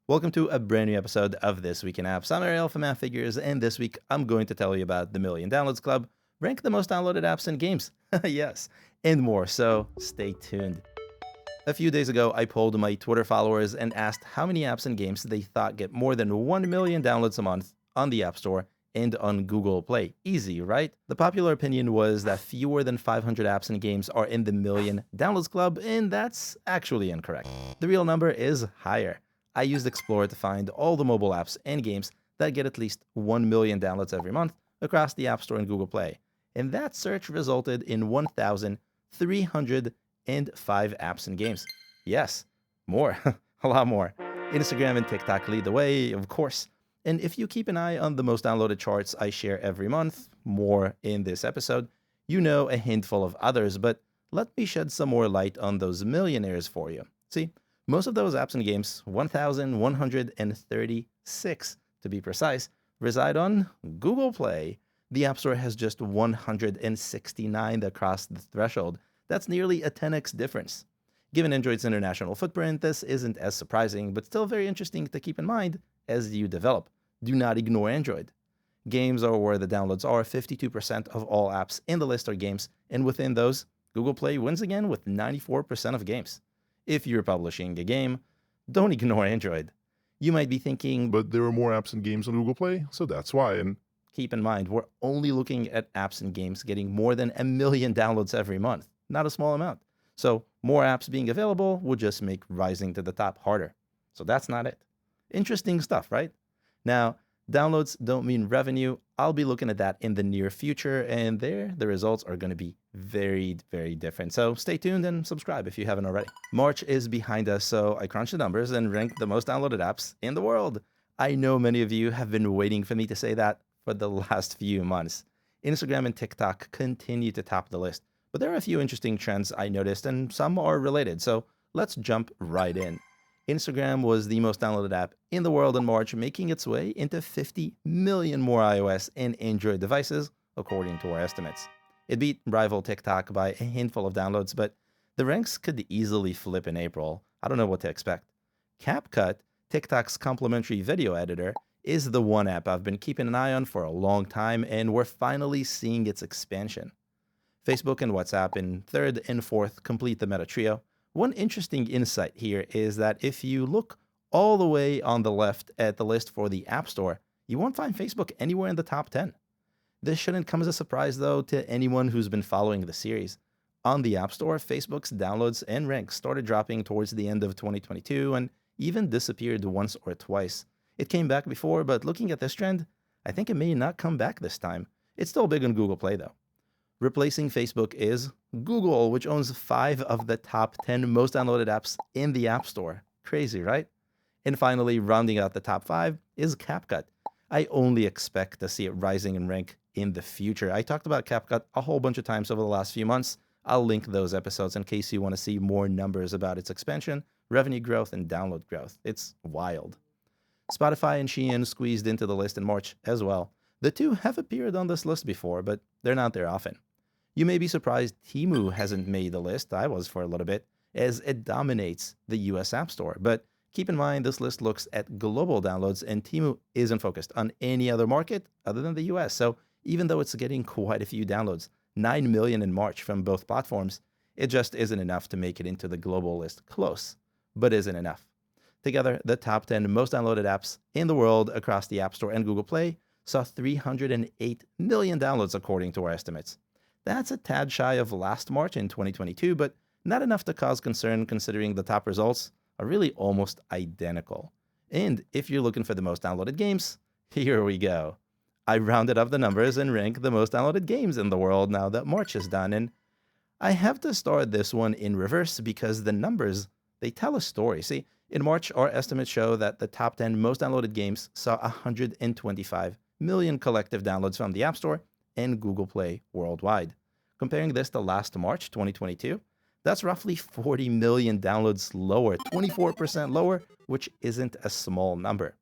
Welcome to a brand new episode of This Week in Apps. I'm Ariel from App Figures, and this week I'm going to tell you about the Million Downloads Club, rank the most downloaded apps and games, yes, and more, so stay tuned. A few days ago, I polled my Twitter followers and asked how many apps and games they thought get more than 1 million downloads a month on the App Store and on Google Play. Easy, right? The popular opinion was that fewer than 500 apps and games are in the Million Downloads Club, and that's actually incorrect. The real number is higher. I used Explorer to find all the mobile apps and games that get at least 1 million downloads every month across the App Store and Google Play. And that search resulted in 1,305 apps and games. Yes, more, a lot more. Instagram and TikTok lead the way, of course. And if you keep an eye on the most downloaded charts I share every month, more in this episode, you know a handful of others, but let me shed some more light on those millionaires for you. See, most of those apps and games, 1,136 to be precise, reside on Google Play. The App Store has just 169 that cross the threshold. That's nearly a 10x difference. Given Android's international footprint, this isn't as surprising, but still very interesting to keep in mind as you develop. Do not ignore Android. Games are where the downloads are. 52% of all apps in the list are games, and within those, Google Play wins again with 94% of games. If you're publishing a game, don't ignore Android. You might be thinking, But there are more apps and games on Google Play, so that's why. And keep in mind, we're only looking at apps and games getting more than 1 million downloads every month, not a small amount. So more apps being available would just make rising to the top harder. So that's not it. Interesting stuff, right? Now, downloads don't mean revenue. I'll be looking at that in the near future, and there the results are going to be very, very different. So stay tuned and subscribe if you haven't already. March is behind us, so I crunched the numbers and ranked the most downloaded apps in the world. I know many of you have been waiting for me to say that for the last few months. Instagram and TikTok continue to top the list, but there are a few interesting trends I noticed, and some are related, so let's jump right in. Instagram was the most downloaded app in the world in March, making its way into 50 million more iOS and Android devices, according to our estimates. It beat rival TikTok by a handful of downloads, but the ranks could easily flip in April. I don't know what to expect. CapCut, TikTok's complementary video editor, is the one app I've been keeping an eye on for a long time, and we're finally seeing its expansion. Facebook and WhatsApp in third and fourth complete the Meta trio. One interesting insight here is that if you look all the way on the left at the list for the App Store, you won't find Facebook anywhere in the top 10. This shouldn't come as a surprise, though, to anyone who's been following the series. On the App Store, Facebook's downloads and ranks started dropping towards the end of 2022 and even disappeared once or twice. It came back before, but looking at this trend, I think it may not come back this time. It's still big on Google Play, though. Replacing Facebook is Google, which owns 5 of the top 10 most downloaded apps in the App Store. Crazy, right? And finally, rounding out the top 5 is CapCut. I only expect to see it rising in rank in the future. I talked about CapCut a whole bunch of times over the last few months. I'll link those episodes in case you want to see more numbers about its expansion, revenue growth, and download growth. It's wild. Spotify and Shein squeezed into the list in March as well. The two have appeared on this list before, but they're not there often. You may be surprised Temu hasn't made the list. I was for a little bit, as it dominates the US App Store. But keep in mind, this list looks at global downloads, and Temu isn't focused on any other market other than the US. So even though it's getting quite a few downloads, 9 million in March from both platforms, it just isn't enough to make it into the global list. Close, but isn't enough. Together, the top 10 most downloaded apps in the world across the App Store and Google Play saw 308 million downloads according to our estimates. That's a tad shy of last March in 2022, but not enough to cause concern considering the top results are really almost identical. And if you're looking for the most downloaded games, here we go. I rounded up the numbers and ranked the most downloaded games in the world now that March is done, and I have to start this one in reverse because the numbers, they tell a story. See, in March, our estimates show that the top 10 most downloaded games saw 125 million collective downloads from the App Store and Google Play worldwide. Comparing this to last March 2022, that's roughly 40 million downloads lower, 24% lower, which isn't a small number.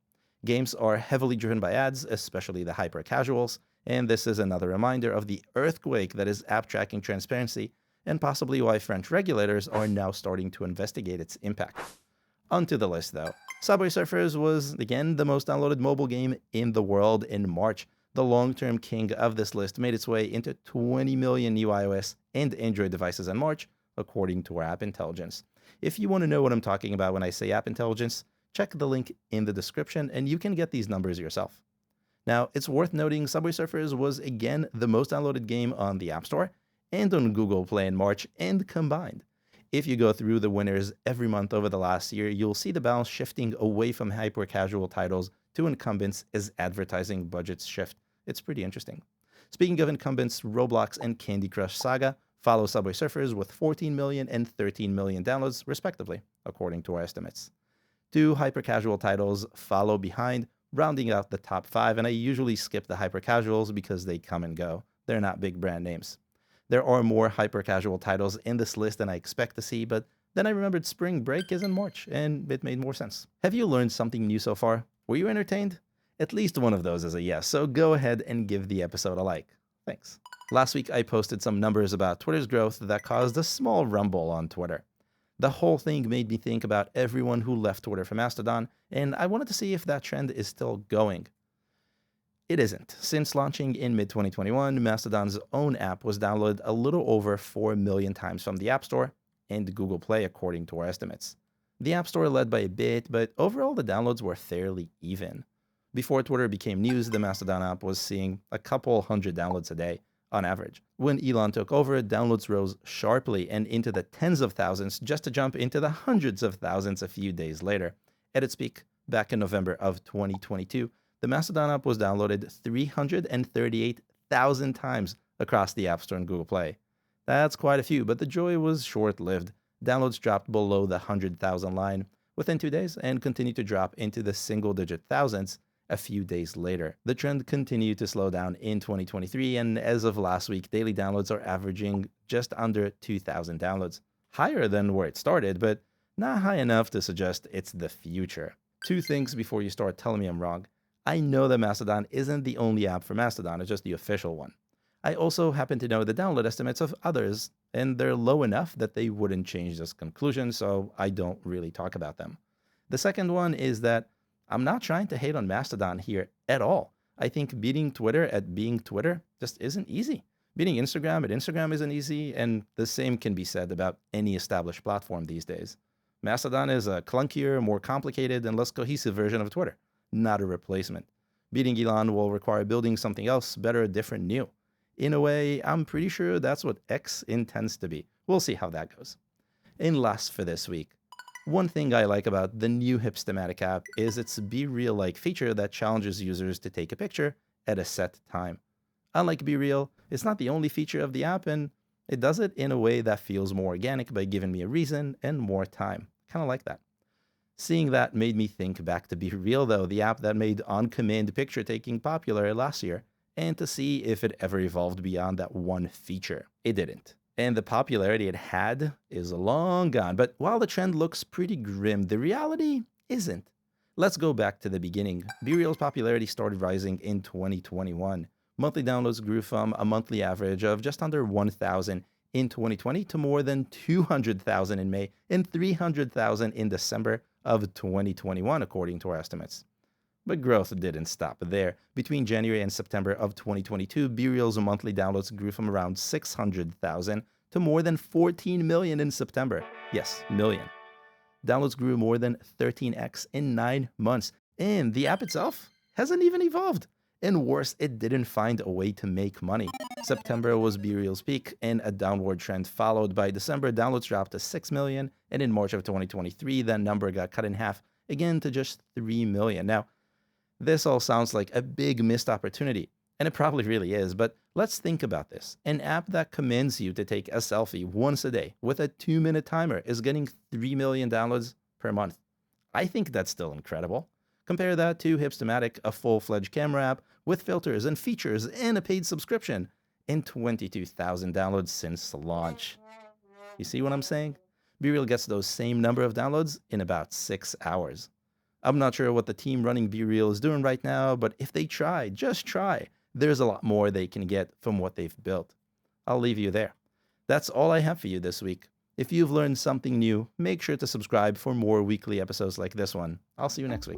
Games are heavily driven by ads, especially the hyper-casuals, and this is another reminder of the earthquake that is app tracking transparency, and possibly why French regulators are now starting to investigate its impact. Onto the list though. Subway Surfers was again the most downloaded mobile game in the world in March. The long-term king of this list made its way into 20 million new iOS and Android devices in March, according to our App Intelligence. If you want to know what I'm talking about when I say App Intelligence, check the link in the description and you can get these numbers yourself. Now, it's worth noting Subway Surfers was again the most downloaded game on the App Store and on Google Play in March and combined. If you go through the winners every month over the last year, you'll see the balance shifting away from hyper-casual titles to incumbents as advertising budgets shift. It's pretty interesting. Speaking of incumbents, Roblox and Candy Crush Saga follow Subway Surfers with 14 million and 13 million downloads, respectively, according to our estimates. Two hyper-casual titles follow behind, rounding out the top 5, and I usually skip the hyper-casuals because they come and go. They're not big brand names. There are more hyper-casual titles in this list than I expect to see, but then I remembered spring break is in March, and it made more sense. Have you learned something new so far? Were you entertained? At least one of those is a yes, so go ahead and give the episode a like. Thanks. Last week, I posted some numbers about Twitter's growth that caused a small rumble on Twitter. The whole thing made me think about everyone who left Twitter for Mastodon, and I wanted to see if that trend is still going. It isn't. Since launching in mid-2021, Mastodon's own app was downloaded a little over 4 million times from the App Store and Google Play, according to our estimates. The App Store led by a bit, but overall the downloads were fairly even. Before Twitter became news, the Mastodon app was seeing a couple hundred downloads a day, on average. When Elon took over, downloads rose sharply and into the tens of thousands, just to jump into the hundreds of thousands a few days later. At its peak, back in November of 2022, the Mastodon app was downloaded 338,000 times across the App Store and Google Play. That's quite a few, but the joy was short-lived. Downloads dropped below the 100,000 line within 2 days and continued to drop into the single-digit thousands a few days later. The trend continued to slow down in 2023, and as of last week, daily downloads are averaging just under 2,000 downloads. Higher than where it started, but not high enough to suggest it's the future. Two things before you start telling me I'm wrong. I know that Mastodon isn't the only app for Mastodon, it's just the official one. I also happen to know the download estimates of others, and they're low enough that they wouldn't change this conclusion, so I don't really talk about them. The second one is that I'm not trying to hate on Mastodon here at all. I think beating Twitter at being Twitter just isn't easy. Beating Instagram at Instagram isn't easy, and the same can be said about any established platform these days. Mastodon is a clunkier, more complicated, and less cohesive version of Twitter, not a replacement. Beating Elon will require building something else, better, different, new. In a way, I'm pretty sure that's what X intends to be. We'll see how that goes. And last for this week, one thing I like about the new Hipstamatic app is its BeReal-like feature that challenges users to take a picture at a set time. Unlike BeReal, it's not the only feature of the app, and it does it in a way that feels more organic by giving me a reason and more time. Kind of like that. Seeing that made me think back to BeReal, though, the app that made on-command picture-taking popular last year, and to see if it ever evolved beyond that one feature. It didn't. And the popularity it had is long gone, but while the trend looks pretty grim, the reality isn't. Let's go back to the beginning. BeReal's popularity started rising in 2021. Monthly downloads grew from a monthly average of just under 1,000 in 2020 to more than 200,000 in May and 300,000 in December of 2021, according to our estimates. But growth didn't stop there. Between January and September of 2022, BeReal's monthly downloads grew from around 600,000 to more than 14 million in September. Yes, million. Downloads grew more than 13x in 9 months, and the app itself hasn't even evolved. And worse, it didn't find a way to make money. September was BeReal's peak, and a downward trend followed. By December, downloads dropped to 6 million, and in March of 2023, that number got cut in half, again to just 3 million. Now, this all sounds like a big missed opportunity, and it probably really is, but let's think about this. An app that commands you to take a selfie once a day with a 2-minute timer is getting 3 million downloads per month. I think that's still incredible. Compare that to Hipstamatic, a full-fledged camera app with filters and features and a paid subscription, and 22,000 downloads since launch. You see what I'm saying? BeReal gets those same number of downloads in about 6 hours. I'm not sure what the team running BeReal is doing right now, but if they try, just try, there's a lot more they can get from what they've built. I'll leave you there. That's all I have for you this week. If you've learned something new, make sure to subscribe for more weekly episodes like this one. I'll see you next week.